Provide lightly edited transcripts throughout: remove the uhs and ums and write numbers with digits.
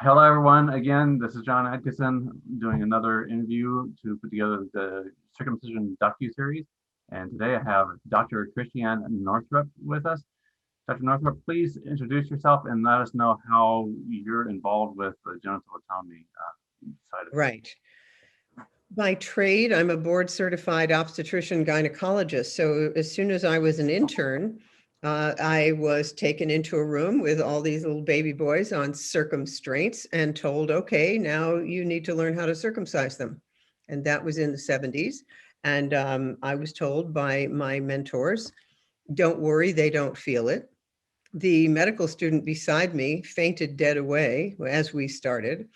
Hello, everyone. Again, this is John Adkison doing another interview to put together the Circumcision docu-series. And today I have Dr. Christiane Northrup with us. Dr. Northrup, please introduce yourself and let us know how you're involved with the genital autonomy side of Right. By trade, I'm a board certified obstetrician gynecologist. So as soon as I was an intern, I was taken into a room with all these little baby boys on circumstraints and told, okay, now you need to learn how to circumcise them. And that was in the 70s. And I was told by my mentors, don't worry, they don't feel it. The medical student beside me fainted dead away as we started.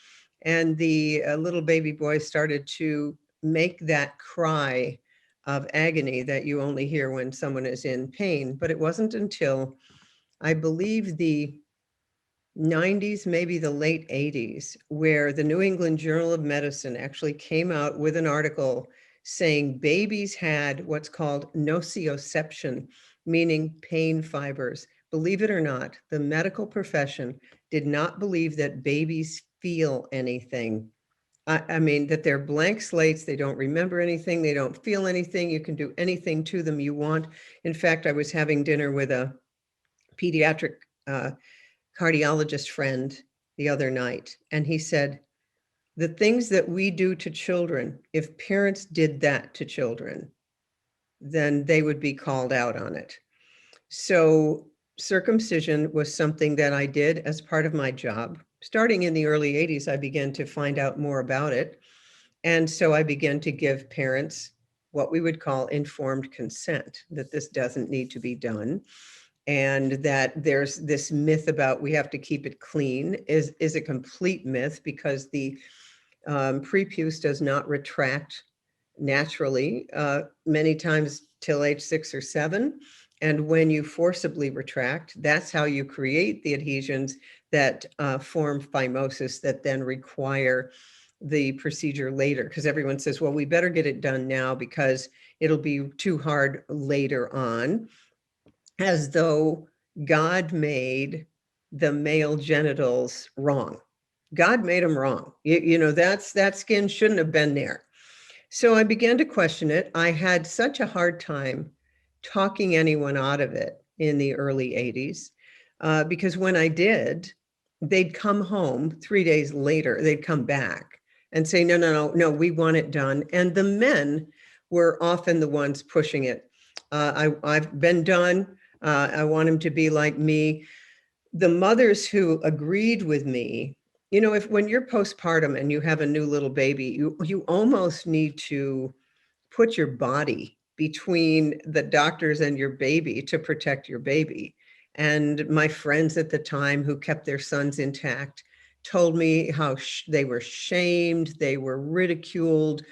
And the little baby boy started to make that cry of agony that you only hear when someone is in pain. But it wasn't until, I believe, the 90s, maybe the late 80s, where the New England Journal of Medicine actually came out with an article saying babies had what's called nociception, meaning pain fibers. Believe it or not, the medical profession did not believe that babies feel anything. I mean, that they're blank slates, they don't remember anything, they don't feel anything, you can do anything to them you want. In fact, I was having dinner with a pediatric cardiologist friend the other night, and he said, the things that we do to children, if parents did that to children, then they would be called out on it. So circumcision was something that I did as part of my job. Starting in the early 80s, I began to find out more about it. And so I began to give parents what we would call informed consent, that this doesn't need to be done. And that there's this myth about we have to keep it clean is a complete myth, because the prepuce does not retract naturally, many times till age 6 or 7. And when you forcibly retract, that's how you create the adhesions that form phimosis that then require the procedure later. Because everyone says, well, we better get it done now because it'll be too hard later on, as though God made the male genitals wrong. God made them wrong. You know, that skin shouldn't have been there. So I began to question it. I had such a hard time talking anyone out of it in the early 80s, because when I did, they'd come home 3 days later, they'd come back and say, no, we want it done. And the men were often the ones pushing it. I've been done. I want him to be like me. The mothers who agreed with me, you know, when you're postpartum and you have a new little baby, you almost need to put your body between the doctors and your baby to protect your baby. And my friends at the time who kept their sons intact told me how they were shamed, they were ridiculed,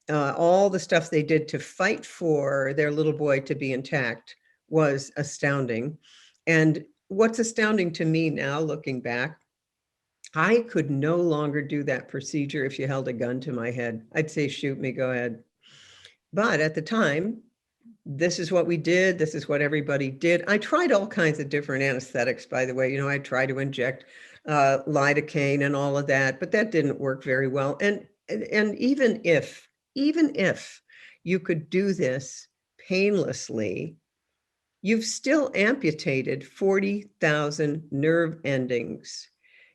all the stuff they did to fight for their little boy to be intact was astounding. And what's astounding to me now, looking back, I could no longer do that procedure if you held a gun to my head. I'd say, shoot me, go ahead. But at the time, this is what we did. This is what everybody did. I tried all kinds of different anesthetics, by the way. You know, I tried to inject lidocaine and all of that, but that didn't work very well. And even if you could do this painlessly, you've still amputated 40,000 nerve endings.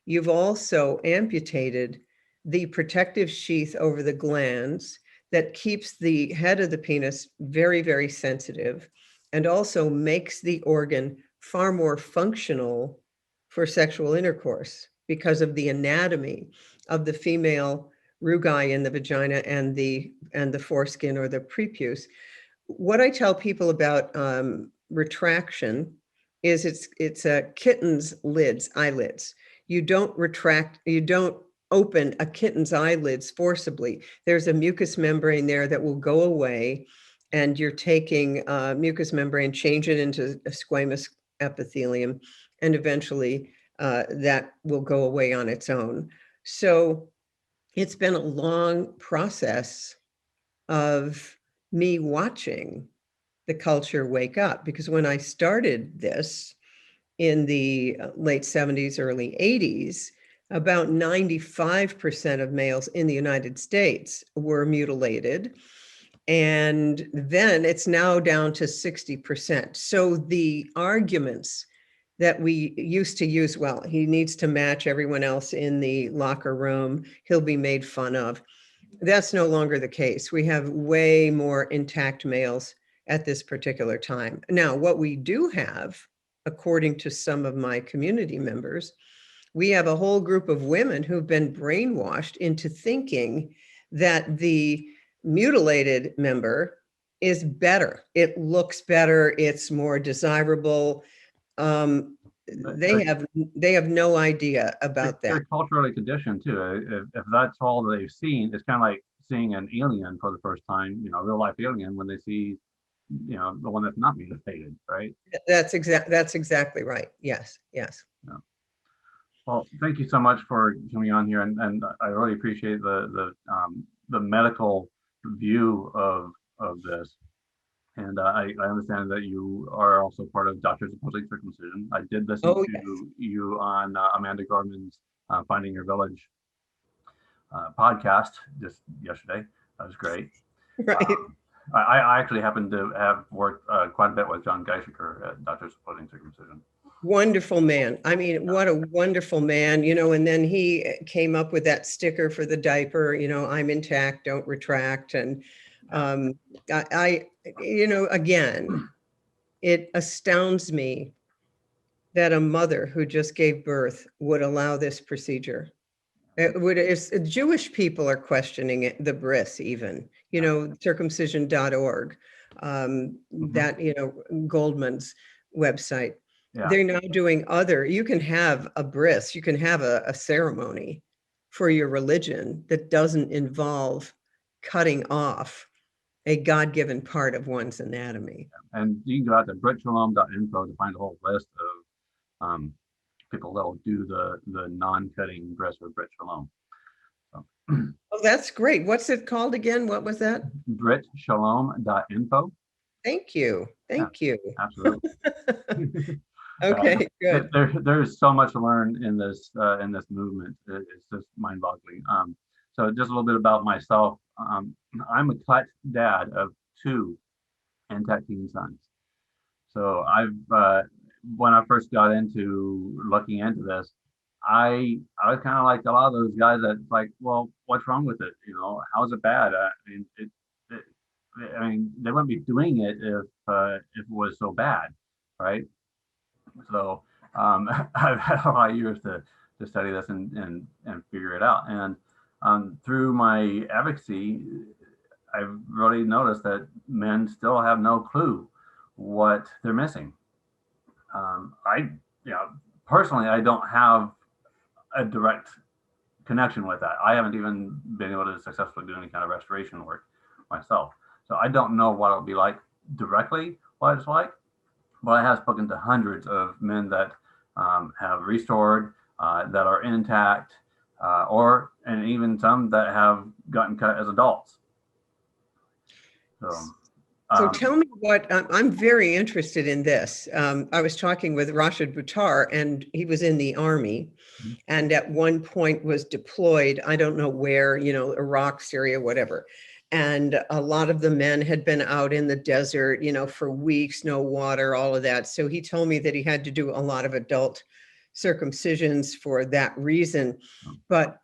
You've also amputated the protective sheath over the glands that keeps the head of the penis very, very sensitive, and also makes the organ far more functional for sexual intercourse because of the anatomy of the female rugae in the vagina and the foreskin or the prepuce. What I tell people about retraction is it's a kitten's eyelids. You don't retract, you don't open a kitten's eyelids forcibly. There's a mucous membrane there that will go away, and you're taking mucous membrane, change it into a squamous epithelium, and eventually that will go away on its own. So it's been a long process of me watching the culture wake up, because when I started this in the late 70s, early 80s, about 95% of males in the United States were mutilated. And then it's now down to 60%. So the arguments that we used to use, well, he needs to match everyone else in the locker room, he'll be made fun of. That's no longer the case. We have way more intact males at this particular time. Now, what we do have, according to some of my community members, we have a whole group of women who've been brainwashed into thinking that the mutilated member is better. It looks better. It's more desirable. They have no idea about that. They're culturally conditioned too. If that's all they've seen, it's kind of like seeing an alien for the first time, you know, real life alien, when they see, you know, the one that's not mutilated, right? That's exactly right. Yes, yes. Yeah. Well, thank you so much for coming on here, and I really appreciate the medical view of this. And I understand that you are also part of Doctors Opposing Circumcision. I did listen to you on Amanda Gorman's Finding Your Village podcast just yesterday. That was great. Right. I actually happen to have worked quite a bit with John Geishiker at Doctors Opposing Circumcision. Wonderful man. I mean, what a wonderful man, you know, and then he came up with that sticker for the diaper, you know, I'm intact, don't retract. And you know, again, it astounds me that a mother who just gave birth would allow this procedure. It would, if Jewish people are questioning it, the bris even, you know, circumcision.org, that, you know, Goldman's website. Yeah. They're now doing other, you can have a bris, you can have a ceremony for your religion that doesn't involve cutting off a God-given part of one's anatomy. And you can go out to britshalom.info to find a whole list of people that will do the non-cutting bris or Brit Shalom. So. Oh, that's great. What's it called again? What was that? britshalom.info. Thank you. Thank you. Absolutely. Okay, good. There's so much to learn in this movement. It's just mind-boggling. So just a little bit about myself. I'm a cut dad of 2 intact teen sons. So I've when I first got into looking into this, I was kind of like a lot of those guys that like, well, what's wrong with it? You know, how's it bad? I mean, they wouldn't be doing it if it was so bad, right? So I've had a lot of years to study this and figure it out. And through my advocacy, I've really noticed that men still have no clue what they're missing. Personally, I don't have a direct connection with that. I haven't even been able to successfully do any kind of restoration work myself. So I don't know what it'll be like directly, what it's like, but I have spoken to hundreds of men that have restored, that are intact, and even some that have gotten cut as adults. So tell me what, I'm very interested in this. I was talking with Rashid Buttar, and he was in the Army, and at one point was deployed, I don't know where, you know, Iraq, Syria, whatever. And a lot of the men had been out in the desert, you know, for weeks, no water, all of that. So he told me that he had to do a lot of adult circumcisions for that reason. But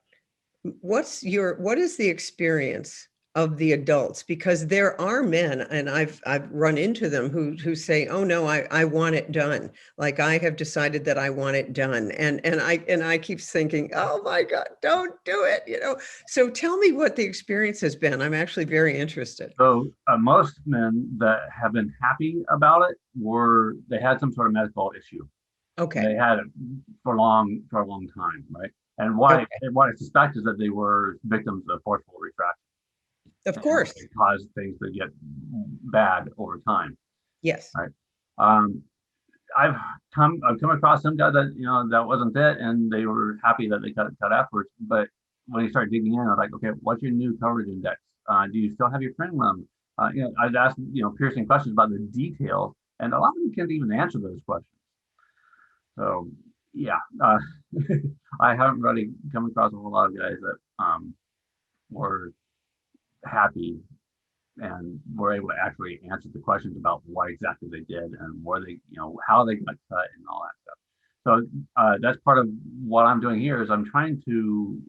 what is the experience of the adults? Because there are men, and I've run into them who say, oh no, I want it done. Like, I have decided that I want it done. And I keep thinking, oh my God, don't do it, you know? So tell me what the experience has been. I'm actually very interested. So most men that have been happy about it they had some sort of medical issue. Okay. They had it for a long time, right? And what I suspect is that they were victims of forceful retraction. Of course. It caused things to get bad over time. Yes. Right. I've come across some guys that, you know, that wasn't it, and they were happy that they cut afterwards. But when you start digging in, I was like, okay, what's your new coverage index? Do you still have your frenulum? You know, I'd ask, you know, piercing questions about the details, and a lot of them can't even answer those questions. So yeah, I haven't really come across a whole lot of guys that were happy and were able to actually answer the questions about why exactly they did and where they, how they got cut and all that stuff. So that's part of what I'm doing here is I'm trying to,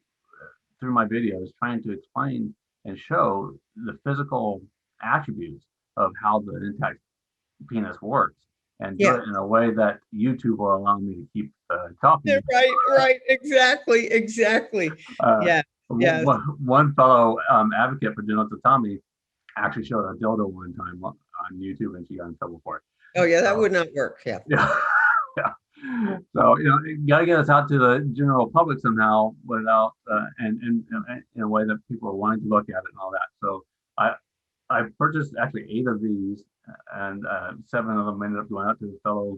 through my videos, trying to explain and show the physical attributes of how the intact penis works and do Yeah. it in a way that YouTube will allow me to keep Yeah, talking. right, right, exactly, exactly. Uh, Yeah, yes. one fellow advocate for genital autonomy actually showed a dildo one time on YouTube, and she got in trouble for it. Oh, yeah, that So would not work. Yeah. yeah, yeah. So you got to get us out to the general public somehow, without and in a way that people are wanting to look at it and all that. So I I purchased actually 8 of these, and 7 of them ended up going out to fellow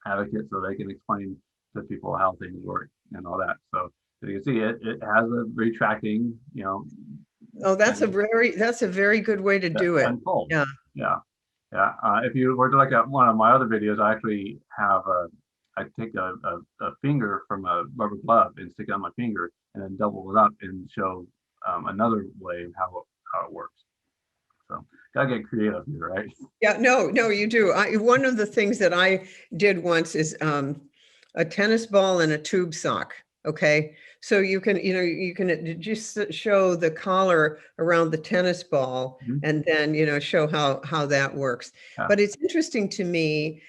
advocates so they can explain to people how things work and all that. So you can see it has a retracting, Oh, and that's a very good way to that do it. unfolds. Yeah. Yeah, yeah. If you were to look at one of my other videos, I actually have I take a finger from a rubber glove and stick it on my finger and then double it up and show another way of how it works. So gotta get creative here, right? Yeah, no, no, you do. One of the things that I did once is a tennis ball and a tube sock. Okay. So you can, you can just show the collar around the tennis ball Mhm. and then, show how that works. Yeah, But it's interesting to me,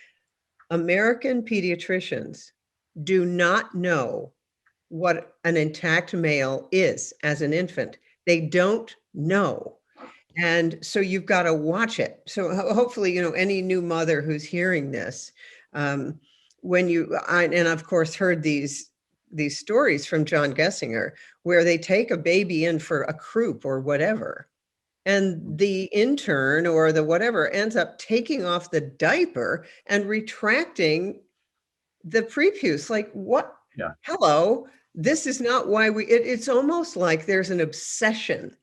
American pediatricians do not know what an intact male is as an infant. They don't know. And so you've got to watch it. So hopefully, any new mother who's hearing this, um, and of course heard these stories from John Gessinger, where they take a baby in for a croup or whatever, and the intern or the whatever ends up taking off the diaper and retracting the prepuce. Like, what? yeah, Hello, this is not why it's almost like there's an obsession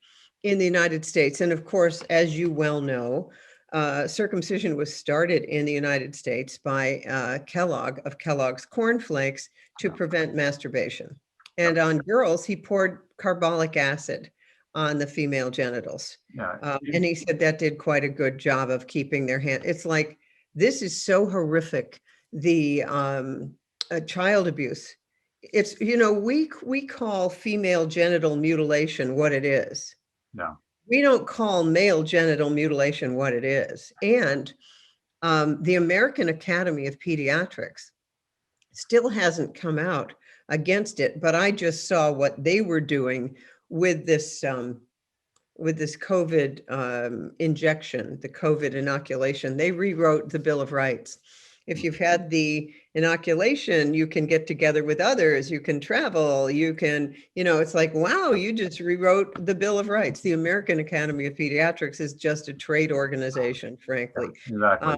in the United States. And of course, as you well know, circumcision was started in the United States by Kellogg of Kellogg's cornflakes to yeah, prevent masturbation. yeah, And on girls, he poured carbolic acid on the female genitals. yeah. And he said that did quite a good job of keeping their hand. It's like, this is so horrific. The child abuse. It's, we call female genital mutilation what it is. Yeah. We don't call male genital mutilation what it is. And the American Academy of Pediatrics still hasn't come out against it, but I just saw what they were doing with this COVID injection, the COVID inoculation. They rewrote the Bill of Rights. If you've had the inoculation, you can get together with others, you can travel, you can, it's like, wow, you just rewrote the Bill of Rights. The American Academy of Pediatrics is just a trade organization, frankly. Exactly.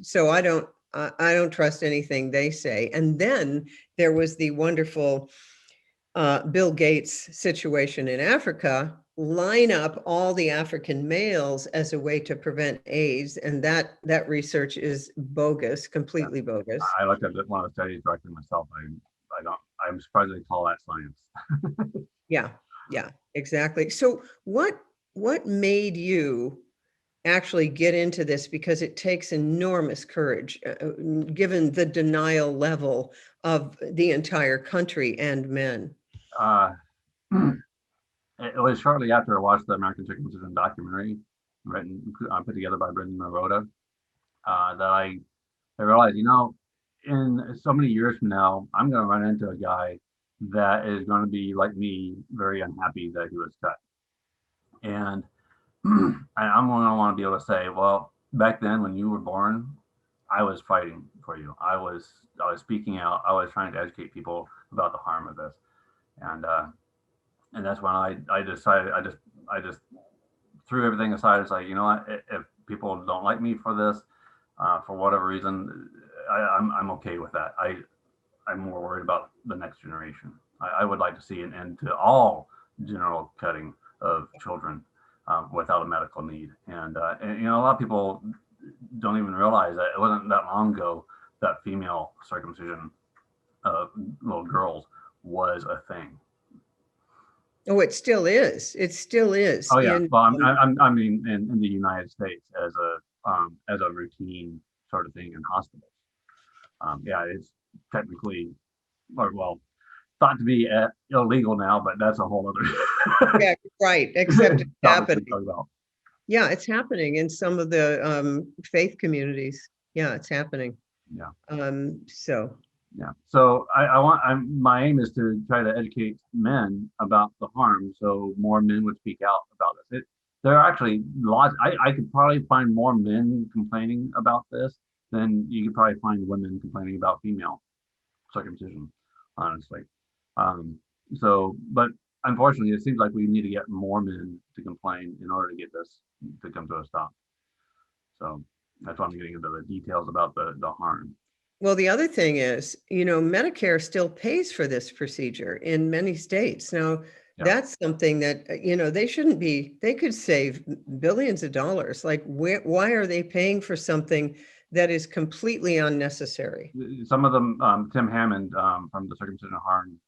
So I don't trust anything they say. And then there was the wonderful Bill Gates situation in Africa, line up all the African males as a way to prevent AIDS, and that research is bogus, Yeah. completely bogus. I looked at one of the studies directly myself. I don't. I'm surprised they call that science. Yeah, yeah, exactly. So what made you actually get into this? Because it takes enormous courage, given the denial level of the entire country and men. Uh, it was shortly after I watched the American Circumcision documentary, written put together by Brendan Marotta, that I realized, in so many years from now, I'm going to run into a guy that is going to be like me, very unhappy that he was cut, and I'm going to want to be able to say, well, back then when you were born, I was fighting for you. I was speaking out. I was trying to educate people about the harm of this, and and that's when I decided I just threw everything aside. It's like, what, if people don't like me for this, for whatever reason, I'm okay with that. I'm more worried about the next generation. I would like to see an end to all genital cutting of children without a medical need. And a lot of people don't even realize that it wasn't that long ago that female circumcision little girls was a thing. Oh, it still is. It still is. Oh yeah. Well, I mean, in the United States as a routine sort of thing in hospitals. Yeah, it's technically, or well, thought to be illegal now, but that's a whole other yeah, right. Except it's topic to happening. talk about. Yeah, it's happening in some of the faith communities. Yeah, it's happening. Yeah. So Yeah. So my aim is to try to educate men about the harm, so more men would speak out about this. There are actually lots. I could probably find more men complaining about this than you could probably find women complaining about female circumcision, honestly. Um, but unfortunately, it seems like we need to get more men to complain in order to get this to come to a stop. So that's why I'm getting into the details about the harm. well, the other thing is, Medicare still pays for this procedure in many states. Now, Yeah. that's something that, they shouldn't be, they could save billions of dollars. Like, why are they paying for something that is completely unnecessary? Some of them, Tim Hammond from the Circumcision Harm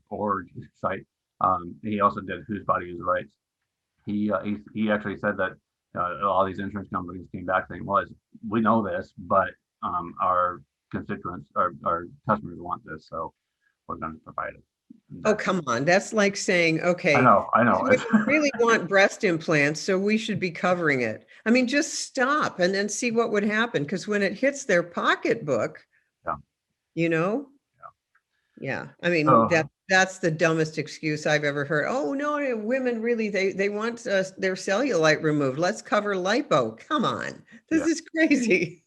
.org site, he also did Whose Body Whose Rights. He actually said that all these insurance companies came back saying, well, we know this, but our constituents, our customers want this, so we're going to provide it. Oh, come on. That's like saying, okay, I know. we really want breast implants, so we should be covering it. I mean, just stop and then see what would happen. Because when it hits their pocketbook, Yeah. Yeah. I mean, So, that's the dumbest excuse I've ever heard. Oh, no, women really, they want their cellulite removed. Let's cover lipo. Come on. This is crazy.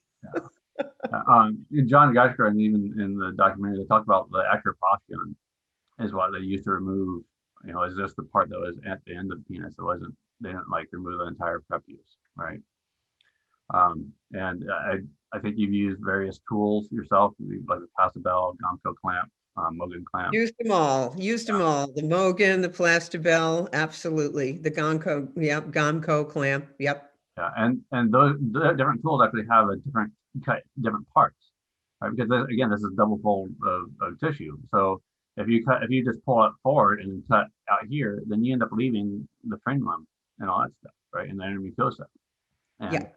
John Geisler, and even in the documentary, they talk about the acropostulum is what they used to remove. Is just the part that was at the end of the penis. They didn't like remove the entire prepuce, right? And I think you've used various tools yourself, like the Plastibell, Gomco Clamp, Mogen Clamp. Used them all. The Mogen, the Plastibell, absolutely. The Gomco, yep, Gomco Clamp, yep. Yeah, and those different tools actually have a different parts, right? Because again, this is double fold of tissue. So if you just pull it forward and cut out here, then you end up leaving the frenulum and all that stuff, right? And the inner mucosa. And yeah.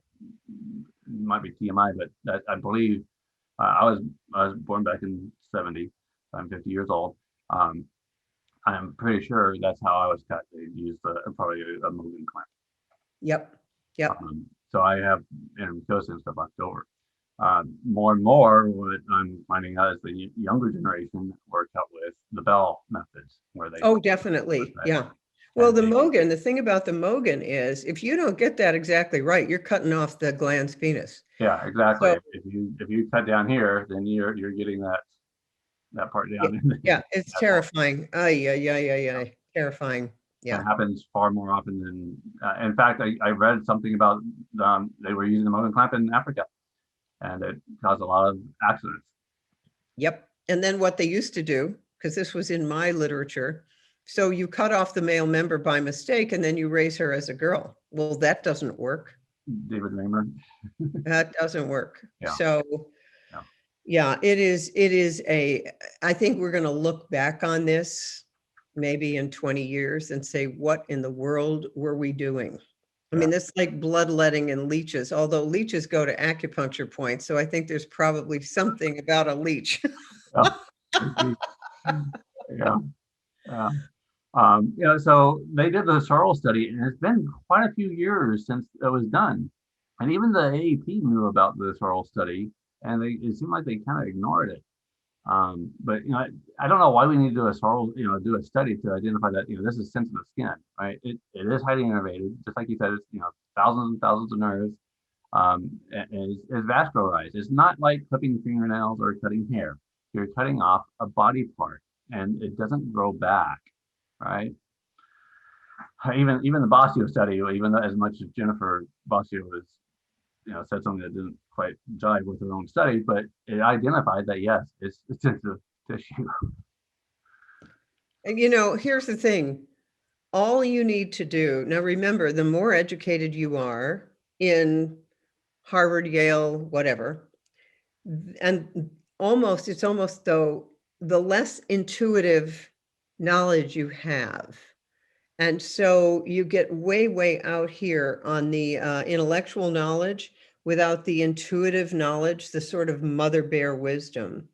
It might be TMI, but that I believe I was born back in '70. So I'm 50 years old. I'm pretty sure that's how I was cut. They used probably a Mogen clamp. Yep. Yep. So I have inner mucosa and stuff left over. More and more, what I'm finding out is the younger generation work out with the Bell methods, where they. Oh, definitely. Yeah. Well, the Mogen, the thing about the Mogen is if you don't get that exactly right, you're cutting off the glans penis. Yeah, exactly. So, if you cut down here, then you're getting that part down. Yeah, it's terrifying. Yeah. Terrifying. Yeah. It happens far more often than. In fact, I read something about they were using the Mogen clamp in Africa, and it caused a lot of accidents. Yep. And then what they used to do, because this was in my literature, so you cut off the male member by mistake, and then you raise her as a girl. Well, that doesn't work. David Raymer. That doesn't work. Yeah. So, yeah, it is I think we're going to look back on this maybe in 20 years and say, what in the world were we doing? I mean, this like bloodletting and leeches, although leeches go to acupuncture points. So I think there's probably something about a leech. So they did the Sorrells study, and it's been quite a few years since it was done. And even the AAP knew about the Sorrells study, and it seemed like they kind of ignored it. But I don't know why we need to do a Sorrells, do a study to identify that this is sensitive skin, right? It is highly innervated, just like you said. It's thousands and thousands of nerves. And is vascularized. It's not like clipping fingernails or cutting hair. You're cutting off a body part, and it doesn't grow back, right? Even the Bossio study, even as much as Jennifer Bossio was, said something that didn't quite jive with her own study, but it identified that yes, it's sensitive tissue. And here's the thing. All you need to do, now remember, the more educated you are in Harvard, Yale, whatever, and it's almost though the less intuitive knowledge you have. And so you get way out here on the intellectual knowledge without the intuitive knowledge, the sort of mother bear wisdom.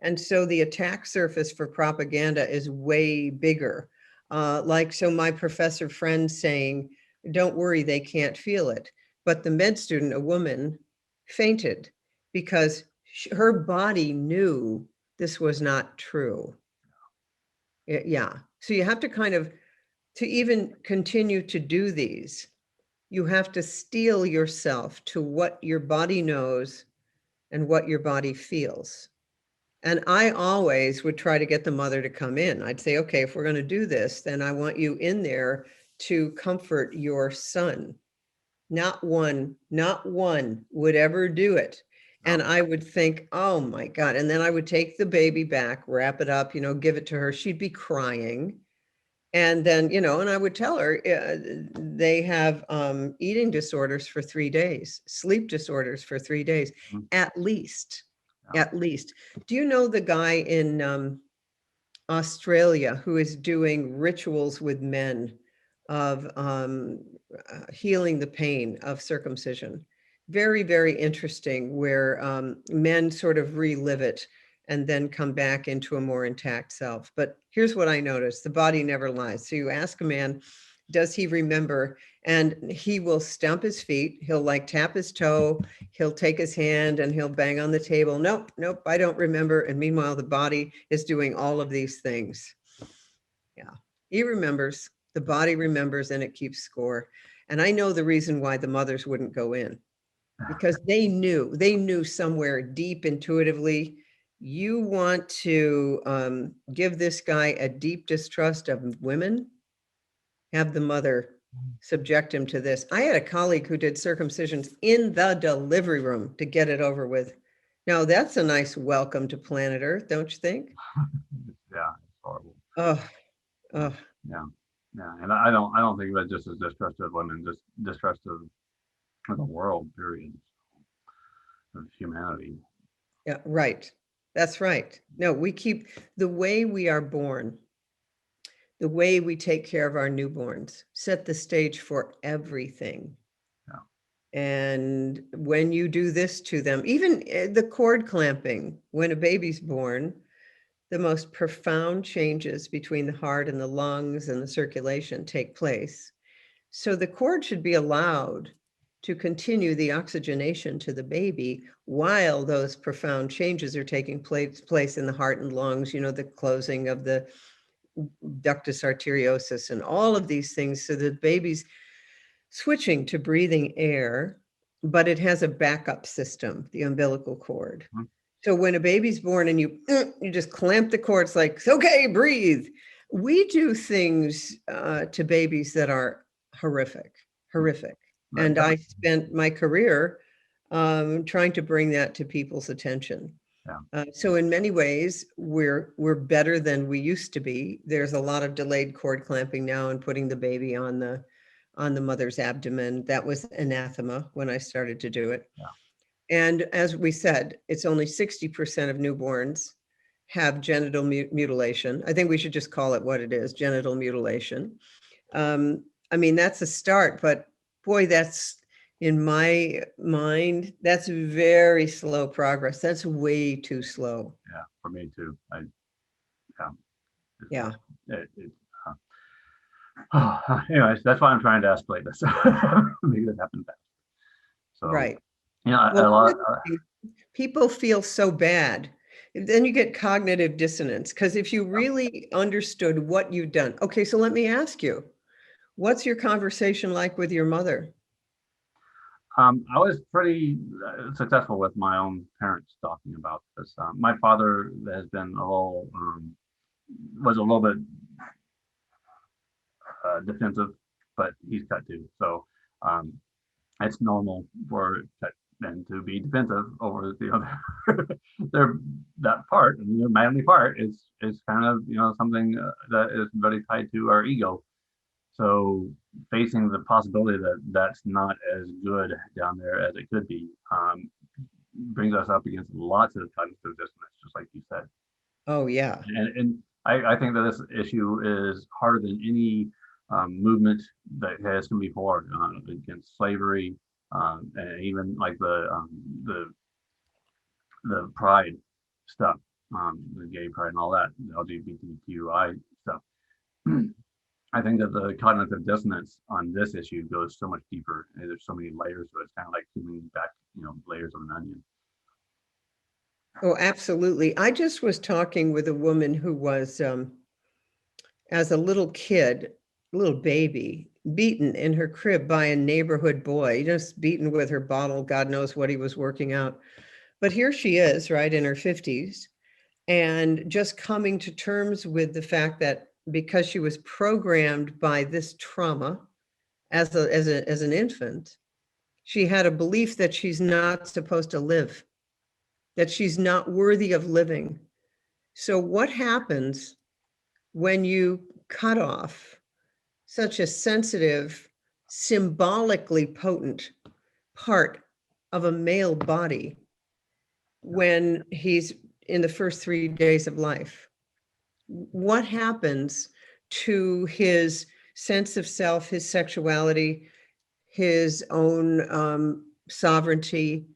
And so the attack surface for propaganda is way bigger. So my professor friend saying, don't worry, they can't feel it. But the med student, a woman, fainted because her body knew this was not true. Yeah. So you have to kind of, to even continue to do these, you have to steel yourself to what your body knows and what your body feels. And I always would try to get the mother to come in. I'd say, okay, if we're going to do this, then I want you in there to comfort your son. Not one would ever do it. And I would think, oh my God. And then I would take the baby back, wrap it up, give it to her. She'd be crying. And then, and I would tell her they have eating disorders for 3 days, sleep disorders for 3 days, at least. At least. Do you know the guy in Australia who is doing rituals with men of healing the pain of circumcision? Very interesting, where men sort of relive it and then come back into a more intact self. But here's what I noticed: the body never lies. So you ask a man, does he remember? And he will stamp his feet. He'll tap his toe. He'll take his hand and he'll bang on the table. Nope, I don't remember. And meanwhile, the body is doing all of these things. Yeah, he remembers. The body remembers, and it keeps score. And I know the reason why the mothers wouldn't go in, because they knew somewhere deep intuitively, you want to give this guy a deep distrust of women, have the mother subject him to this. I had a colleague who did circumcisions in the delivery room to get it over with. Now that's a nice welcome to planet Earth, don't you think? Yeah, it's horrible. Oh. Yeah. And I don't think of it just as distrust of women, just distrust of the world, period, of humanity. Yeah, right. That's right. No, we keep the way we are born, the way we take care of our newborns, set the stage for everything. Yeah. And when you do this to them, even the cord clamping, when a baby's born, the most profound changes between the heart and the lungs and the circulation take place. So the cord should be allowed to continue the oxygenation to the baby while those profound changes are taking place in the heart and lungs, the closing of the ductus arteriosus and all of these things, so the baby's switching to breathing air, but it has a backup system, the umbilical cord. Mm-hmm. So when a baby's born and you just clamp the cord, it's like, okay, breathe. We do things to babies that are horrific. Right. And I spent my career trying to bring that to people's attention. Yeah. So in many ways, we're better than we used to be. There's a lot of delayed cord clamping now and putting the baby on the mother's abdomen. That was anathema when I started to do it. Yeah. And as we said, it's only 60% of newborns have genital mutilation. I think we should just call it what it is, genital mutilation. I mean, that's a start, but boy, that's, in my mind, that's very slow progress. That's way too slow. Yeah, for me too. Yeah. Anyways, that's why I'm trying to escalate this. Make it happen fast. So, right. Yeah, well, people feel so bad. Then you get cognitive dissonance, because if you really understood what you've done. Okay, so let me ask you, what's your conversation like with your mother? I was pretty successful with my own parents talking about this. My father has been was a little bit defensive, but he's cut too. So it's normal for men to be defensive over the other. That part, their manly part, is kind of something that is very tied to our ego. So facing the possibility that that's not as good down there as it could be, brings us up against lots of cognitive dissonance, just like you said. Oh, yeah. And I think that this issue is harder than any movement that has come before against slavery, and even like the pride stuff, the gay pride and all that, the LGBTQI stuff. I think that the cognitive dissonance on this issue goes so much deeper. And there's so many layers to it. It's kind of like peeling back, layers of an onion. Oh, absolutely. I just was talking with a woman who was, as a little kid, little baby, beaten in her crib by a neighborhood boy, just beaten with her bottle. God knows what he was working out. But here she is, right, in her 50s, and just coming to terms with the fact that because she was programmed by this trauma as an infant, she had a belief that she's not supposed to live, that she's not worthy of living. So what happens when you cut off such a sensitive, symbolically potent part of a male body when he's in the first 3 days of life? What happens to his sense of self, his sexuality, his own sovereignty?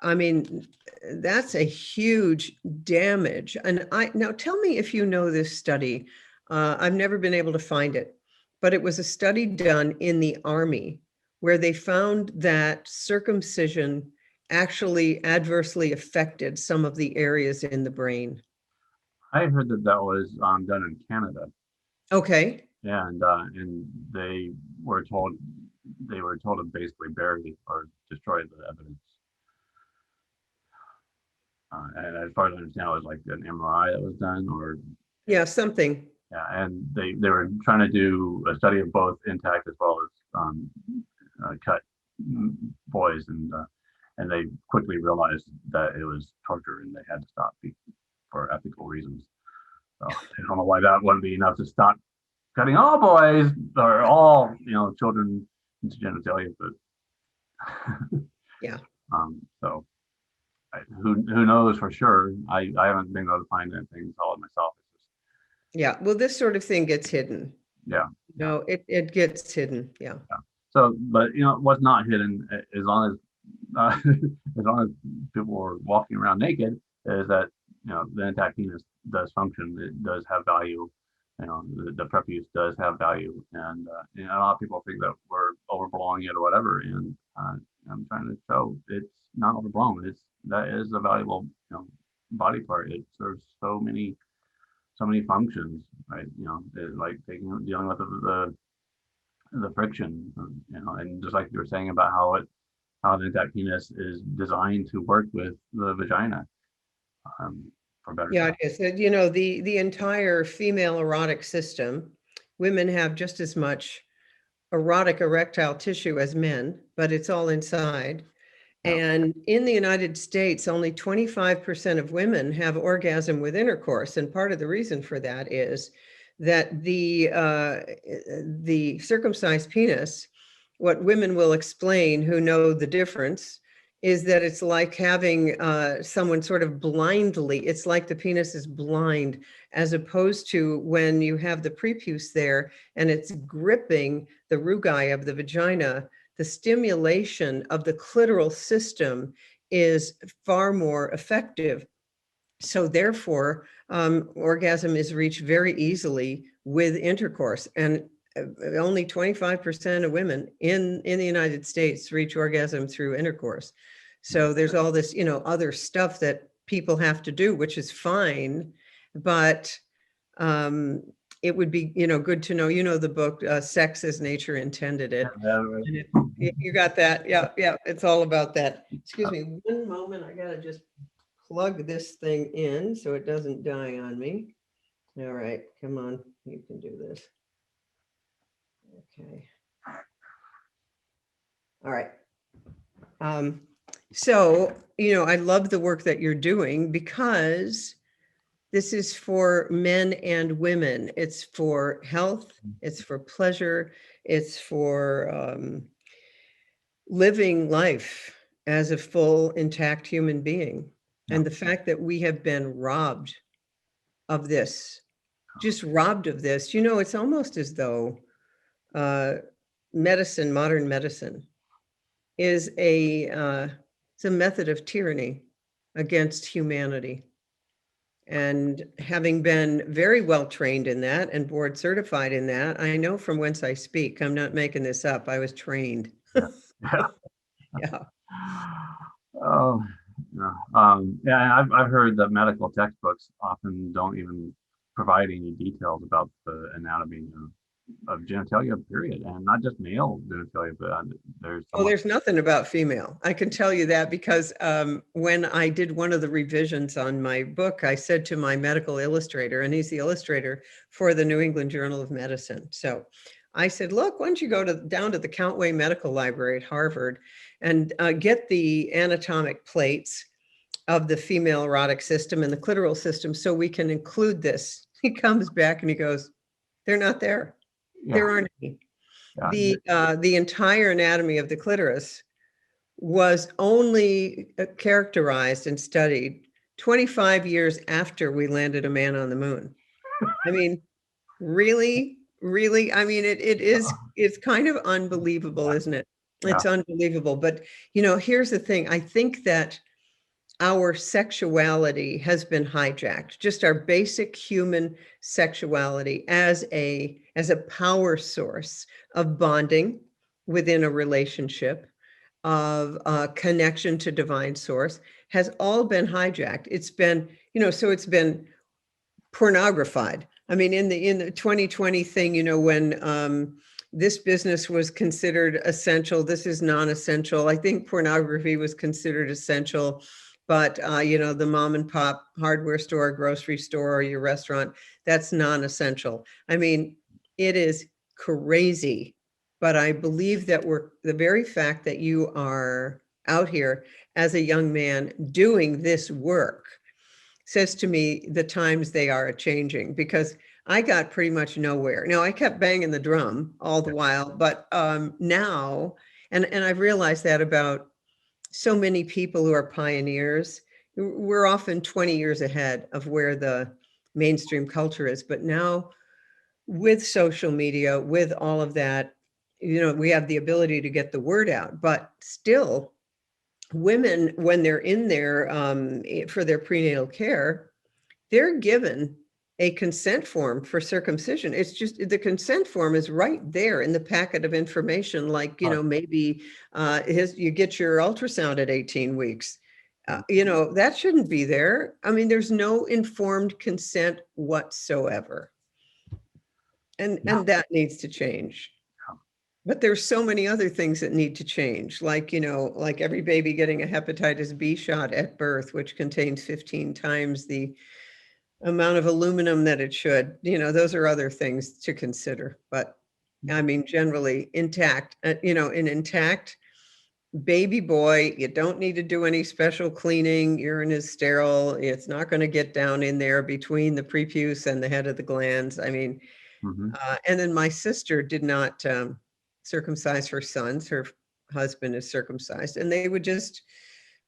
I mean, that's a huge damage. And now tell me if you know this study. I've never been able to find it, but it was a study done in the Army where they found that circumcision actually adversely affected some of the areas in the brain. I heard that that was done in Canada, Okay. and they were told to basically bury or destroy the evidence. And as far as I understand, it was like an MRI that was done, or Yeah, something. yeah, and they were trying to do a study of both intact as well as cut boys, and they quickly realized that it was torture and they had to stop for ethical reasons. So I don't know why that wouldn't be enough to stop cutting all boys or all children into genitalia, but Yeah. So who knows for sure? I haven't been able to find anything solid myself. It's just, Yeah. Well, this sort of thing gets hidden. yeah. No, it gets hidden. Yeah. Yeah. So, but what's not hidden, as long as as long as people are walking around naked, is that the intact penis does function. It does have value. The prepuce does have value, and a lot of people think that we're overblowing it or whatever. And I'm trying to show it's not overblown. That is a valuable body part. It serves so many functions, right? Like dealing with the friction, and just like you were saying about how the intact penis is designed to work with the vagina, for better. Yeah, it is. The entire female erotic system, women have just as much erotic erectile tissue as men, but it's all inside. Yeah. And in the United States, only 25% of women have orgasm with intercourse. And part of the reason for that is that the circumcised penis, what women will explain who know the difference, is that it's like having someone sort of blindly, it's like the penis is blind, as opposed to when you have the prepuce there and it's gripping the rugae of the vagina. The stimulation of the clitoral system is far more effective. So therefore, orgasm is reached very easily with intercourse. And only 25% of women in the United States reach orgasm through intercourse. So there's all this, other stuff that people have to do, which is fine, but it would be, good to know, the book, Sex as Nature Intended It. You got that? Yeah, yeah, it's all about that. Excuse me, one moment, I gotta just plug this thing in so it doesn't die on me. All right, come on, you can do this. Okay. All right. So, I love the work that you're doing because this is for men and women. It's for health, it's for pleasure, it's for living life as a full, intact human being. Yeah. And the fact that we have been robbed of this, just robbed of this, it's almost as though medicine, modern medicine, is it's a method of tyranny against humanity. And having been very well trained in that and board certified in that, I know from whence I speak. I'm not making this up. I was trained. Yeah. Yeah. Yeah. Oh, yeah. Yeah, I've heard that medical textbooks often don't even provide any details about the anatomy of genitalia, period, and not just male genitalia, but there's so Oh, much. there's nothing about female. I can tell you that because when I did one of the revisions on my book, I said to my medical illustrator, and he's the illustrator for the New England Journal of Medicine. So I said, look, why don't you go down to the Countway Medical Library at Harvard and get the anatomic plates of the female erotic system and the clitoral system so we can include this. He comes back and he goes, they're not there. Yeah, There aren't any. yeah, The entire anatomy of the clitoris was only characterized and studied 25 years after we landed a man on the moon. I mean, really, really, I mean, it's kind of unbelievable, isn't it? yeah, It's unbelievable. But, here's the thing. I think that our sexuality has been hijacked, just our basic human sexuality as a power source of bonding within a relationship, of connection to divine source, has all been hijacked. It's been, so it's been pornographied. I mean, in the 2020 thing, when this business was considered essential, this is non-essential. I think pornography was considered essential, but the mom and pop hardware store, grocery store, or your restaurant, that's non-essential. I mean, it is crazy, but I believe that the very fact that you are out here as a young man doing this work says to me the times they are changing, because I got pretty much nowhere. Now, I kept banging the drum all the while, but now, and I've realized that about so many people who are pioneers, we're often 20 years ahead of where the mainstream culture is. But now with social media, with all of that, we have the ability to get the word out, but still women, when they're in there for their prenatal care, they're given a consent form for circumcision. It's just the consent form is right there in the packet of information. Like, maybe you get your ultrasound at 18 weeks. That shouldn't be there. I mean, there's no informed consent whatsoever. And that needs to change. But there's so many other things that need to change, like, like every baby getting a hepatitis B shot at birth, which contains 15 times the amount of aluminum that it should. Those are other things to consider. But I mean, generally intact, an intact baby boy, you don't need to do any special cleaning. Urine is sterile. It's not going to get down in there between the prepuce and the head of the glands. I mean, and then my sister did not circumcise her sons. Her husband is circumcised, and they would just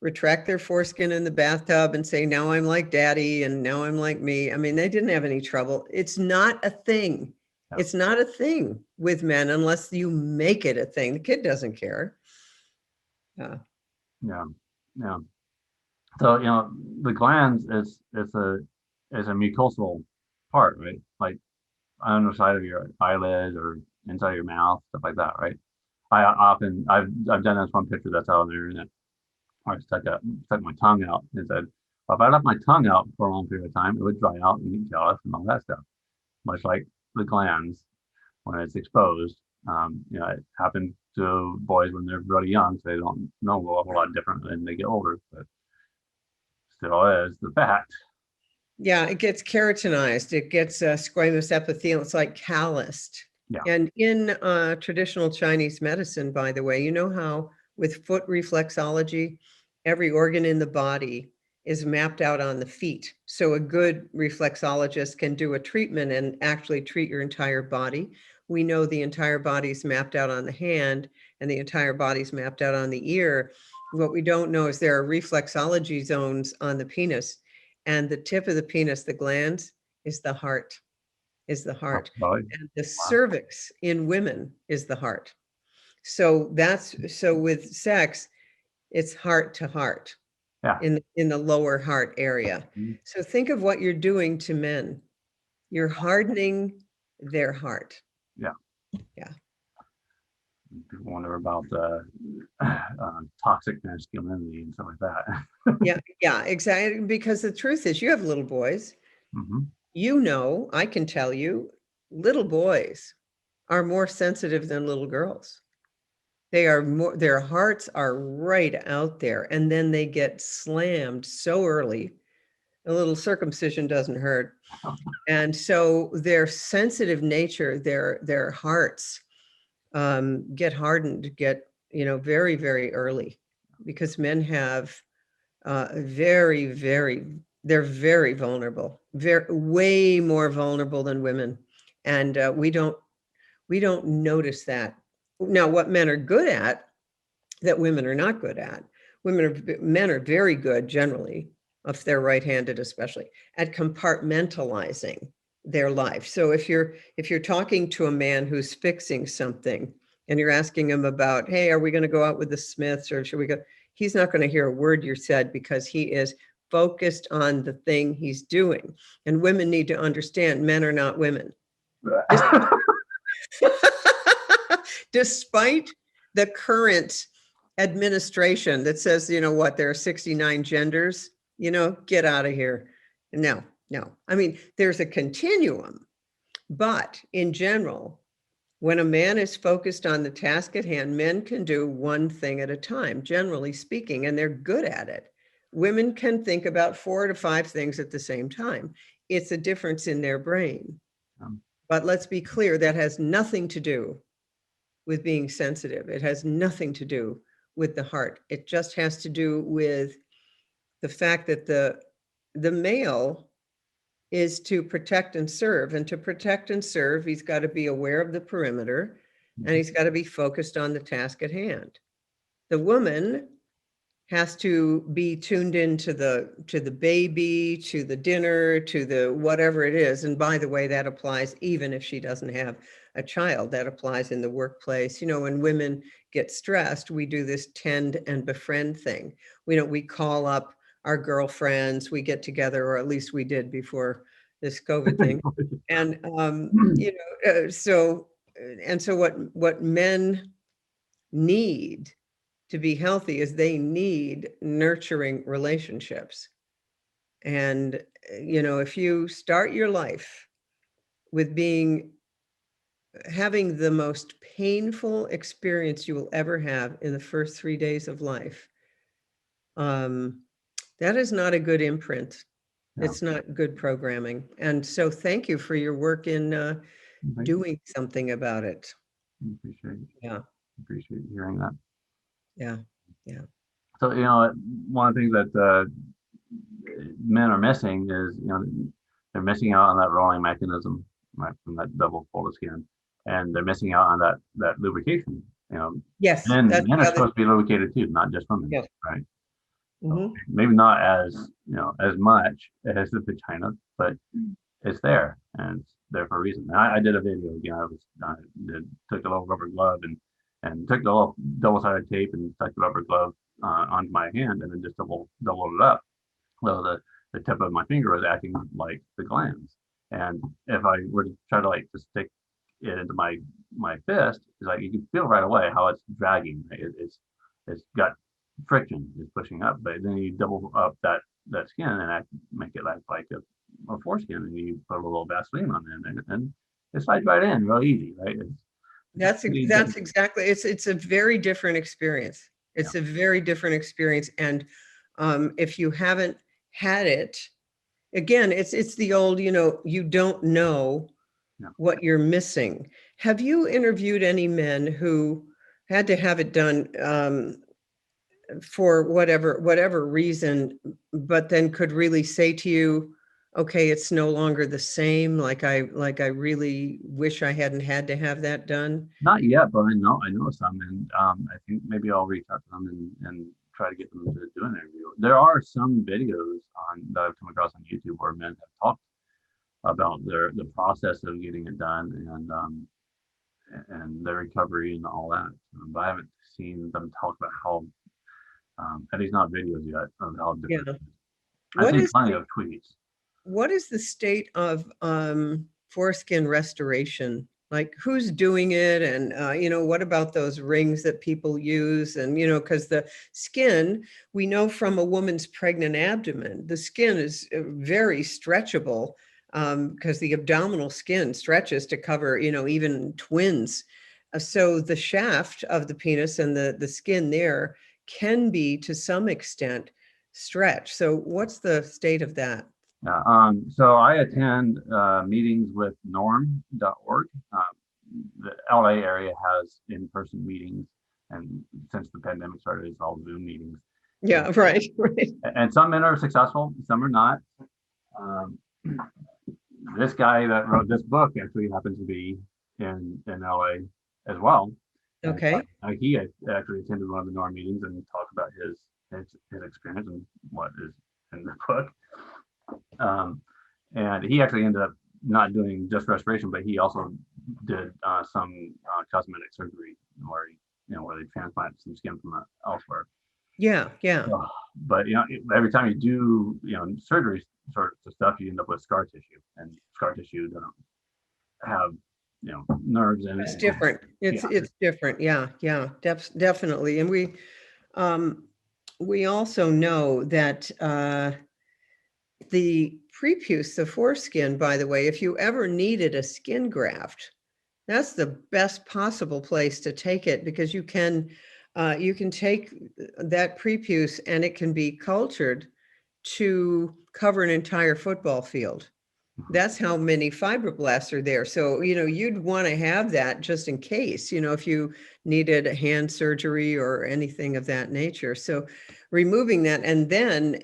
retract their foreskin in the bathtub and say, now I'm like daddy and now I'm like me. I mean, they didn't have any trouble. It's not a thing. Yeah. It's not a thing with men unless you make it a thing. The kid doesn't care. Yeah. So, the glands is a mucosal part, right? Like on the side of your eyelid or inside your mouth, stuff like that, right? I've done this one picture that's out on the internet where I stuck my tongue out and said, well, if I left my tongue out for a long period of time, it would dry out and get jealous and all that stuff. Much like the glands when it's exposed. It happens to boys when they're really young, so they don't know a whole lot different than they get older, but still is the fact. Yeah, it gets keratinized. It gets squamous epithelium. It's like calloused. Yeah. And in traditional Chinese medicine, by the way, you know how with foot reflexology, every organ in the body is mapped out on the feet. So a good reflexologist can do a treatment and actually treat your entire body. We know the entire body's mapped out on the hand and the entire body's mapped out on the ear. What we don't know is there are reflexology zones on the penis, and the tip of the penis, the glands, is the heart, is the heart. Really? And the Wow. cervix in women is the heart. So so with sex, it's heart to heart Yeah. in the lower heart area. Mhm. So think of what you're doing to men. You're hardening their heart. Yeah. Yeah. People wonder about toxic masculinity and stuff like that. Yeah. Yeah, exactly. Because the truth is you have little boys. Hmm. You know, I can tell you, little boys are more sensitive than little girls. They are more, their hearts are right out there, and then they get slammed so early. A little circumcision doesn't hurt. And so their sensitive nature, their hearts get hardened, get, very, very early, because men have they're very vulnerable, way more vulnerable than women. And we don't notice that. Now, what men are good at that women are not good at, men are very good generally, if they're right-handed especially, at compartmentalizing their life. So if you're talking to a man who's fixing something and you're asking him about, hey, are we going to go out with the Smiths, or should we go? He's not going to hear a word you said, because he is focused on the thing he's doing. And women need to understand, men are not women. Despite the current administration that says, there are 69 genders, get out of here. No, no. I mean, there's a continuum, but in general, when a man is focused on the task at hand, men can do one thing at a time, generally speaking, and they're good at it. Women can think about 4 to 5 things at the same time. It's a difference in their brain. But let's be clear, that has nothing to do with being sensitive. It has nothing to do with the heart. It just has to do with the fact that the male is to protect and serve. And to protect and serve, he's got to be aware of the perimeter, and he's got to be focused on the task at hand. The woman has to be tuned into the baby, to the dinner, to the whatever it is. And by the way, that applies even if she doesn't have a child. That applies in the workplace. When women get stressed, we do this tend and befriend thing. We call up our girlfriends, we get together, or at least we did before this COVID thing. And so what men need to be healthy is they need nurturing relationships. And if you start your life with having the most painful experience you will ever have in the first 3 days of life, that is not a good imprint. Yeah. It's not good programming. And so thank you for your work in doing something about it. Appreciate it. Yeah. Appreciate hearing that. Yeah. Yeah. So, one of the things that men are missing is, they're missing out on that rolling mechanism, right, from that double folded skin, and they're missing out on that lubrication. Yes. Men That's are the other. supposed to be lubricated too, not just women, Yes. right? So Mhm. maybe not as as much as the vagina, but it's there, and it's there for a reason. And I did a video again. Took a little rubber glove and took the little double-sided tape and stuck the rubber glove onto my hand, and then just doubled it up. So the tip of my finger was acting like the glands. And if I were to try to to stick it into my fist, it's like you can feel right away how it's dragging. Right? It's got friction, is pushing up, but then you double up that skin and make it like a foreskin, and you put a little Vaseline on it, and it slides right in real easy, right? That's exactly, it's a very different experience. Yeah. It's a very different experience. And if you haven't had it, again, it's the old, you don't know Yeah. what you're missing. Have you interviewed any men who had to have it done for whatever reason, but then could really say to you, okay, it's no longer the same, like I really wish I hadn't had to have that done? Not yet, but I know some, and I think maybe I'll reach out to them and try to get them to do an interview. There are some videos that I've come across on YouTube where men have talked about the process of getting it done and their recovery and all that. But I haven't seen them talk about how, at least not videos yet, of how different it is. I've seen plenty of tweets. What is the state of foreskin restoration? Like, who's doing it? And, what about those rings that people use? And, because the skin, we know from a woman's pregnant abdomen, the skin is very stretchable because the abdominal skin stretches to cover, even twins. So the shaft of the penis and the skin there can be, to some extent, stretched. So what's the state of that? Yeah, so I attend meetings with norm.org. The LA area has in-person meetings, and since the pandemic started, it's all Zoom meetings. Yeah, right. And some men are successful, some are not. This guy that wrote this book actually happens to be in LA as well. Okay. He actually attended one of the norm meetings and talked about his experience and what is in the book. And he actually ended up not doing just restoration, but he also did some cosmetic surgery where where they transplant some skin from elsewhere. Yeah. But every time you do surgery sort of stuff, you end up with scar tissue, and scar tissue doesn't have nerves in it. It's different. It's different. Yeah, definitely. And we also know that the prepuce, the foreskin, by the way, if you ever needed a skin graft, that's the best possible place to take it, because you can take that prepuce and it can be cultured to cover an entire football field. That's how many fibroblasts are there. So, you'd want to have that just in case, if you needed a hand surgery or anything of that nature. So removing that, and then,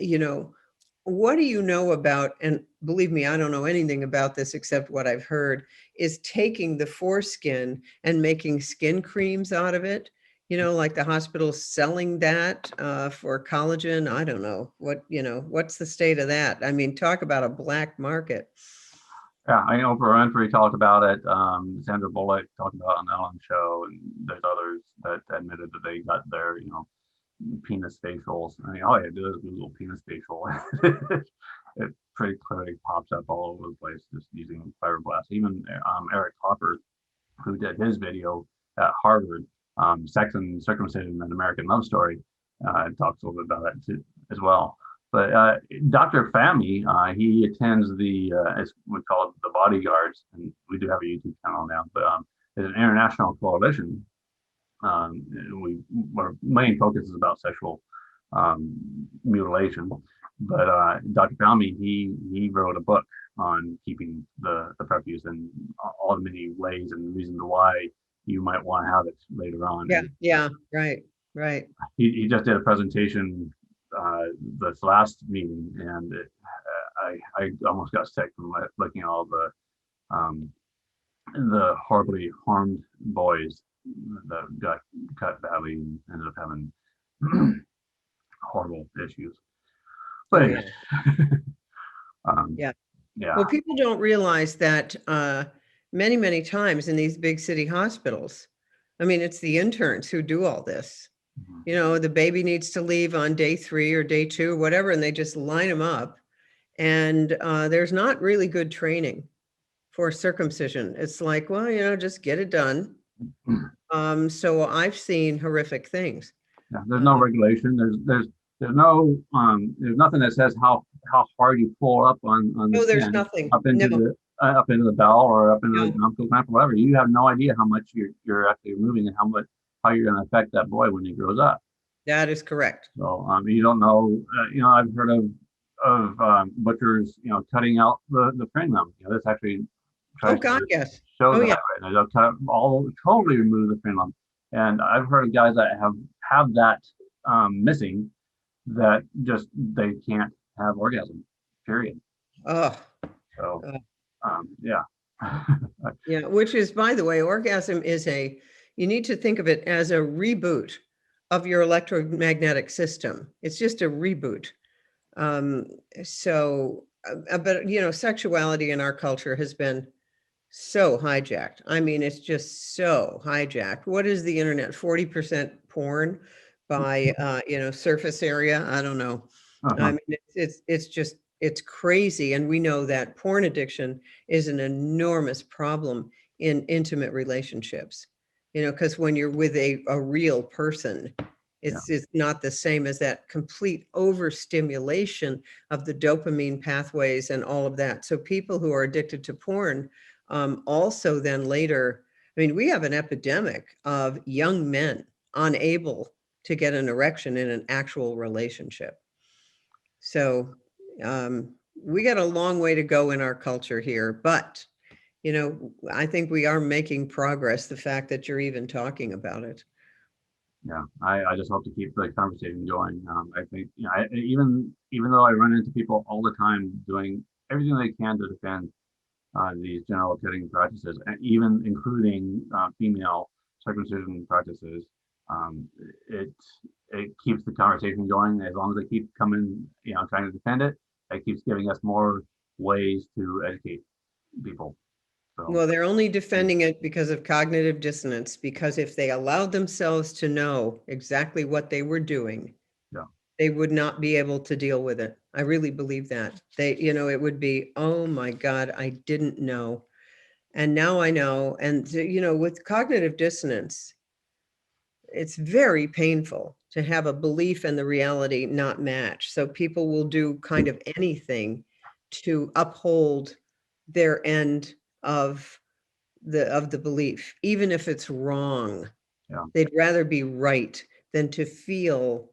what do you know about, and believe me, I don't know anything about this except what I've heard, is taking the foreskin and making skin creams out of it, like the hospital's selling that for collagen. I don't know what's the state of that. I mean, talk about a black market. Yeah, I know Oprah Winfrey talked about it. Sandra Bullock talked about it on the Ellen Show, and there's others that admitted that they got their, penis facials. I mean, all you have to do is Google penis facial. It pretty clearly pops up all over the place just using fibroblasts. Even Eric Hopper, who did his video at Harvard, Sex and Circumcision, an American Love Story, talks a little bit about that too, as well. But Dr. Fahmy, he attends as we call it, the Bodyguards, and we do have a YouTube channel now, but it's an international coalition. Our main focus is about sexual mutilation, but Dr. Fahmy, he wrote a book on keeping the prepuce and all the many ways and reasons why you might want to have it later on. Yeah, right. He just did a presentation this last meeting, and I almost got sick from looking at all the horribly harmed boys that got cut badly and ended up having horrible issues. But yeah. Yeah. Well, people don't realize that many times in these big city hospitals, I mean, it's the interns who do all this. The baby needs to leave on day 3 or day 2 or whatever, and they just line them up. And there's not really good training for circumcision. It's like, well, just get it done. So I've seen horrific things. Yeah, there's no regulation. There's no there's nothing that says how hard you pull up on the No, there's skin, nothing. up into the bell or up into the Gomco Clamp or whatever. You have no idea how much you're actually removing and how you're going to affect that boy when he grows up. That is correct. So you don't know. I've heard of butchers cutting out the frenulum. This actually tries to show that. Right? They'll cut totally remove the frenulum. And I've heard of guys that have that missing, that just they can't have orgasm. Period. Oh. So yeah. Yeah, which is, by the way, orgasm is you need to think of it as a reboot of your electromagnetic system. It's just a reboot. Um, but sexuality in our culture has been so hijacked. I mean, it's just so hijacked. What is the internet? 40% porn by surface area? I don't know. I Uh-huh. mean, it's crazy. And we know that porn addiction is an enormous problem in intimate relationships. Because when you're with a real person, Yeah. it's not the same as that complete overstimulation of the dopamine pathways and all of that. So people who are addicted to porn also then later, I mean, we have an epidemic of young men unable to get an erection in an actual relationship. So we got a long way to go in our culture here, but I think we are making progress. The fact that you're even talking about it. Yeah, I just hope to keep the conversation going. I think, even though I run into people all the time doing everything they can to defend these general cutting practices, and even including female circumcision practices, um, it it keeps the conversation going. As long as they keep coming, trying to defend it, it keeps giving us more ways to educate people. So Well, they're only defending it because of cognitive dissonance, because if they allowed themselves to know exactly what they were doing, yeah, they would not be able to deal with it. I really believe that. It would be, oh my God, I didn't know. And now I know. And, with cognitive dissonance, it's very painful to have a belief and the reality not match. So people will do kind of anything to uphold their end of the belief, even if it's wrong. yeah, They'd rather be right than to feel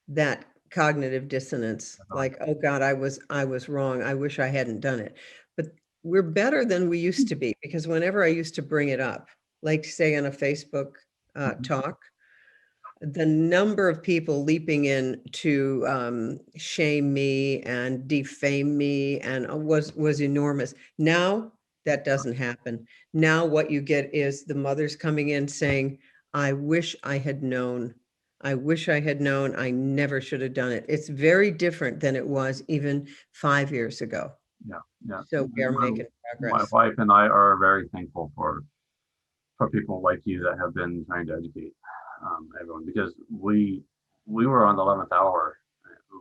that cognitive dissonance, like, oh God, I was wrong. I wish I hadn't done it. But we're better than we used to be, because whenever I used to bring it up, like say on a Facebook mhm, talk, the number of people leaping in to shame me and defame me and was enormous. Now that doesn't happen. Now what you get is the mothers coming in saying, I wish I had known. I wish I had known. I never should have done it. It's very different than it was even 5 years ago. yeah, yeah. So we are making My progress. wife and I are very thankful for people like you that have been trying to educate everyone, because we were on the 11th hour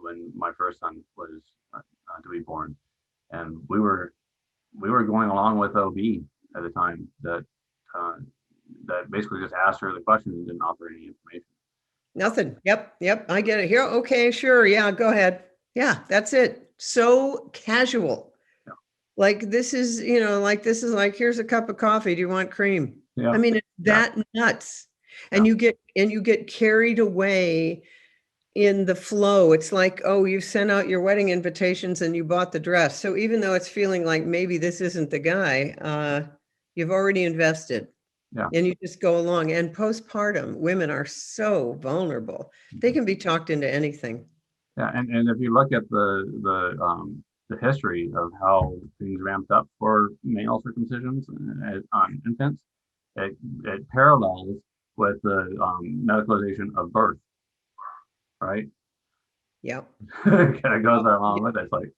when my first son was to be born, and we were going along with OB at the time uh, that basically just asked her the questions and didn't offer any information. Nothing. Yep. I get it here. Okay, sure. Yeah, go ahead. Yeah, that's it. So casual. Yeah, Like this is like, here's a cup of coffee. Do you want cream? yeah, I mean, it's yeah, that nuts. yeah, And you get carried away in the flow. It's like, oh, you sent out your wedding invitations and you bought the dress. So even though it's feeling like maybe this isn't the guy, you've already invested. yeah. And you just go along. And postpartum, women are so vulnerable. They can be talked into anything. Yeah, and if you look at the history of how things ramped up for male circumcisions on infants, it parallels with the medicalization of birth, right? Yeah. It kind of goes along with it. It's like,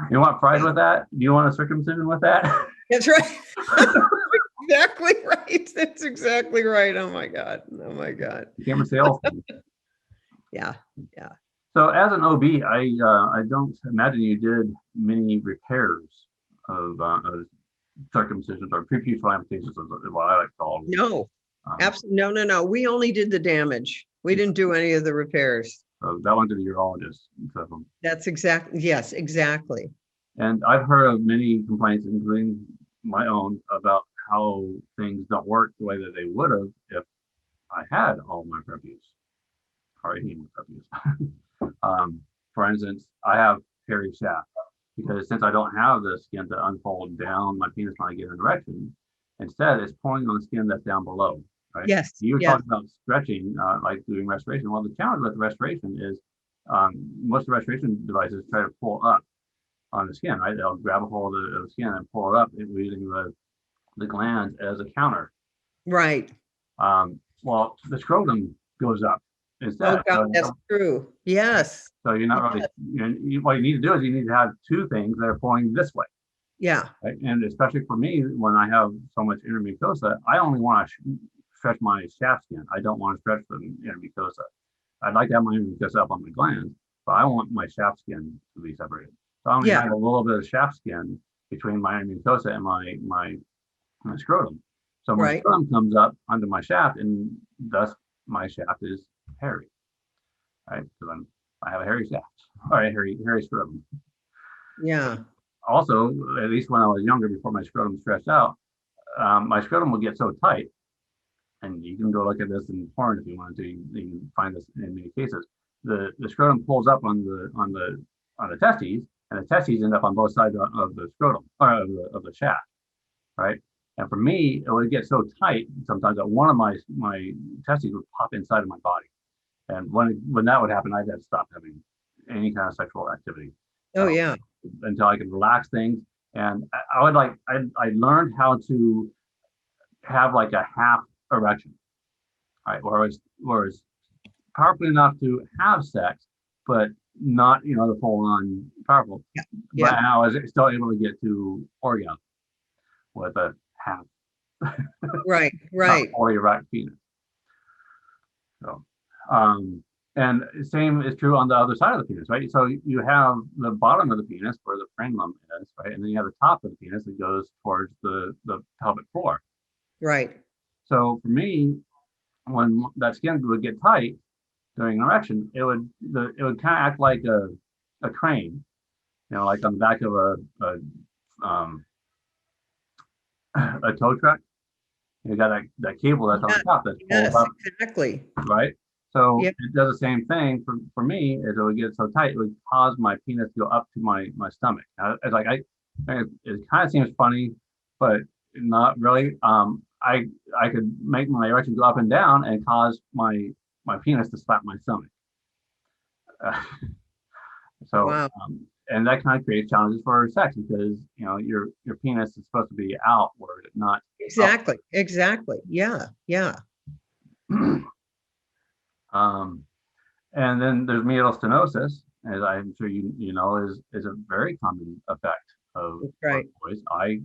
you want pride Yeah. with that? Do you want a circumcision with that? That's right. Exactly right. That's exactly right. Oh my God. Oh my God. Became a salesman. Yeah. Yeah. So as an OB, I don't imagine you did many repairs of circumcisions or preputial amputations, is what I like to call them. No, Um, absolutely. No. We only did the damage. We didn't do any of the repairs. so that went to the urologist. So, That's exactly, yes, exactly. and I've heard of many complaints, including my own, about how things don't work the way that they would have if I had all my prepuce or any of my prepuce. For instance, I have hairy shaft because since I don't have the skin to unfold down my penis when I get an erection, instead it's pulling on the skin that's down below, right? Yes, You were yes, talking about stretching, like doing restoration. Well, the challenge with restoration is most of the restoration devices try to pull up on the skin, right? They'll grab a hold of the skin and pull it up using the glands as a counter. right. Well, the scrotum goes up Oh instead. God, So, that's true. Yes. so you're not really, Yes. what you need to do is you need to have two things that are pulling this way. Yeah. Right? And especially for me, when I have so much intermucosa, I only want to stretch my shaft skin. I don't want to stretch the intermucosa. I'd like to have my intermucosa up on my glands, but I want my shaft skin to be separated. So I only Yeah. have a little bit of shaft skin between my intermucosa and my scrotum. So my Right. scrotum comes up onto my shaft, and thus my shaft is hairy, right? Because I have a hairy shaft or a hairy scrotum. Yeah. Also, at least when I was younger, before my scrotum stretched out, my scrotum would get so tight, and you can go look at this in porn if you want to. You can find this in many cases. The scrotum pulls up on the testes, and the testes end up on both sides of the scrotum or of the shaft, right? And for me, it would get so tight sometimes that one of my testes would pop inside of my body, and when that would happen, I'd have to stop having any kind of sexual activity Oh yeah. until I could relax things. And I would like I learned how to have like a half erection, right? Where it's powerful enough to have sex, but not the full on powerful. Yeah. But Yeah. I was still able to get to orgasm with a half Right. not Right. fully erect penis. So, and same is true on the other side of the penis, right? So you have the bottom of the penis where the frenulum is, right? And then you have the top of the penis that goes towards the pelvic floor. Right. So for me, when that skin would get tight during an erection, it would kind of act like a crane, like on the back of um, a tow truck. You got that cable that's on Yeah. the top that pulls Yes, up, exactly. right? So Yeah. it does the same thing for me. Is it would get so tight, it would cause my penis to go up to my stomach. It's like it kind of seems funny, but not really. I could make my erection go up and down and cause my penis to slap my stomach. Uh, so Wow. and that kind of creates challenges for sex because your penis is supposed to be outward, not up. Exactly. Exactly. Yeah. Yeah. um, And then there's meatal stenosis, as I'm sure you know, is a very common effect of That's right. boys. I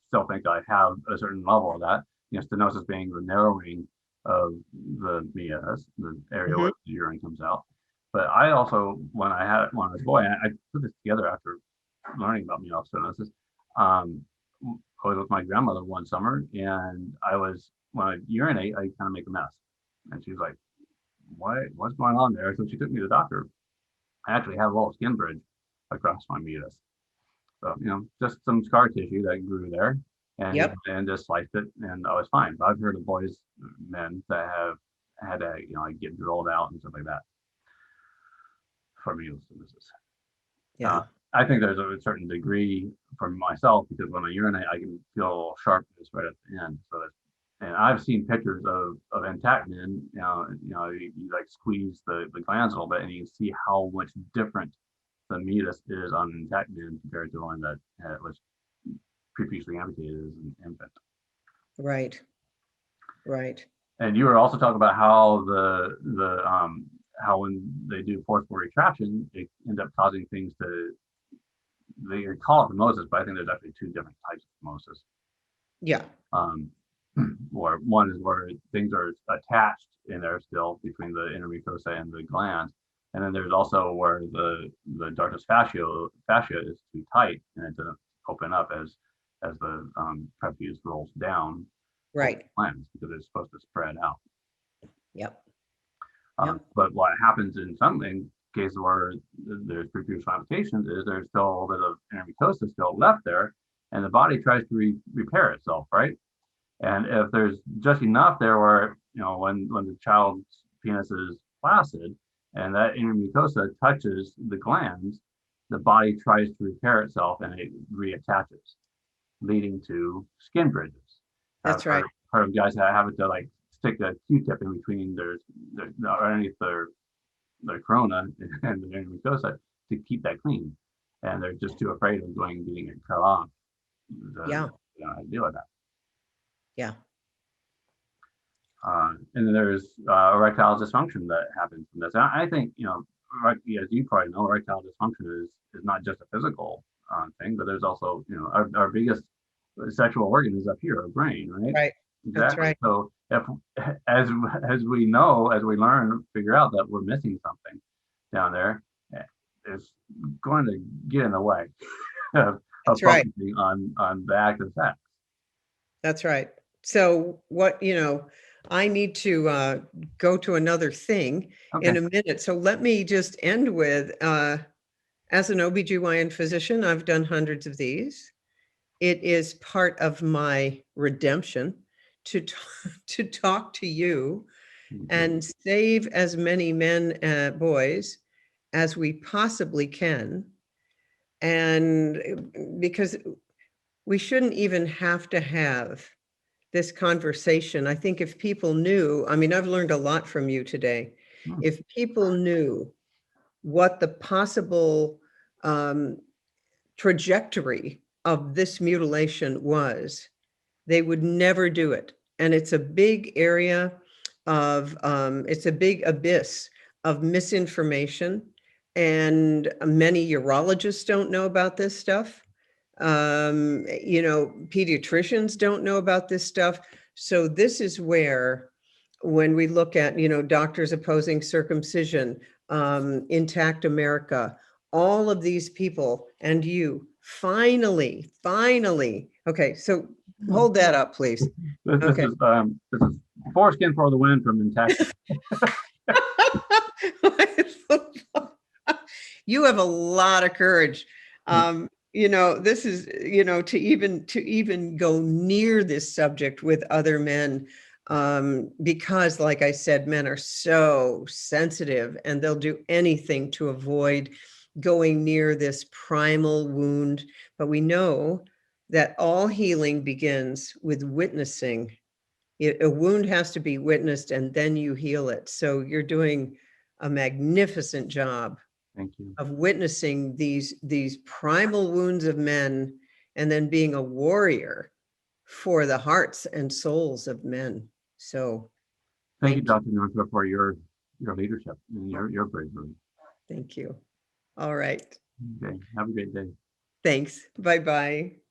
still think I have a certain level of that. Stenosis being the narrowing of the meatus, the area Hmm. where the urine comes out. But I also, when I was a boy, I put this together after learning about meatal stenosis. Um, I was with my grandmother one summer, and when I urinate, I kind of make a mess, and she was like, what's going on there? So she took me to the doctor. I actually have a little skin bridge across my meatus. So, just some scar tissue that grew there, and Yep. and just sliced it, and I was fine. But I've heard of men that have had to, like get drilled out and stuff like that for meatal stenosis. Uh, Yeah. I think there's a certain degree for myself because when I urinate, I can feel a little sharpness right at the end. And I've seen pictures of intact men. You like squeeze the glands a little bit, and you can see how much different the meatus is on an intact man compared to one that was previously amputated as an infant. Right. Right. And you were also talking about how how when they do forceful retraction, it ends up causing things to they call it phimosis, but I think there's actually two different types of phimosis. Yeah. Um, or one is where things are attached in there still between the inner mucosa and the glands. And then there's also where the darkness fascia is too tight and it doesn't open up as the prepuce rolls down over Right. the glands because it's supposed to spread out. Yep. Yep. But what happens in some cases where there's preputial amputations is there's still a little bit of inner mucosa still left there, and the body tries to repair itself, right? And if there's just enough there where, when the child's penis is flaccid and that inner mucosa touches the glands, the body tries to repair itself and it reattaches, leading to skin bridges. I've That's right. heard of guys that have it to like stick a Q-tip in between underneath their corona and the inner mucosa to keep that clean. And they're just too afraid of getting it cut off to Yeah. deal with that. Yeah. And then there's erectile dysfunction that happens from this. And I think, as you probably know, erectile dysfunction is not just a physical thing, but there's also, our biggest sexual organ is up here, our brain, right? Right. That's Exactly. right. So if as as we know, as we learn, figure out that we're missing something down there, it's going to get in the way of That's right. focusing on the act of sex. That's right. So what, I need to go to another thing Okay. in a minute. So let me just end with, as an OBGYN physician, I've done hundreds of these. It is part of my redemption to to talk to you and save as many men and boys as we possibly can. And because we shouldn't even have to have this conversation. I think if people knew, I mean, I've learned a lot from you today. Hmm. If people knew what the possible um, trajectory of this mutilation was, they would never do it. And it's a big area of, it's a big abyss of misinformation. And many urologists don't know about this stuff. Pediatricians don't know about this stuff. So this is where, when we look at, doctors opposing circumcision, Intact America, all of these people, and you finally, okay, so hold that up, please. This Okay. is foreskin for the win from Intact. You have a lot of courage. This is, to even go near this subject with other men, because like I said, men are so sensitive and they'll do anything to avoid going near this primal wound. But we know that all healing begins with witnessing. A wound has to be witnessed and then you heal it. So you're doing a magnificent job Thank you. of witnessing these primal wounds of men and then being a warrior for the hearts and souls of men. So Thank you, thank you. Dr. Northrup, for your leadership and your bravery. Thank you. All right. Okay. Have a great day. Thanks. Bye-bye.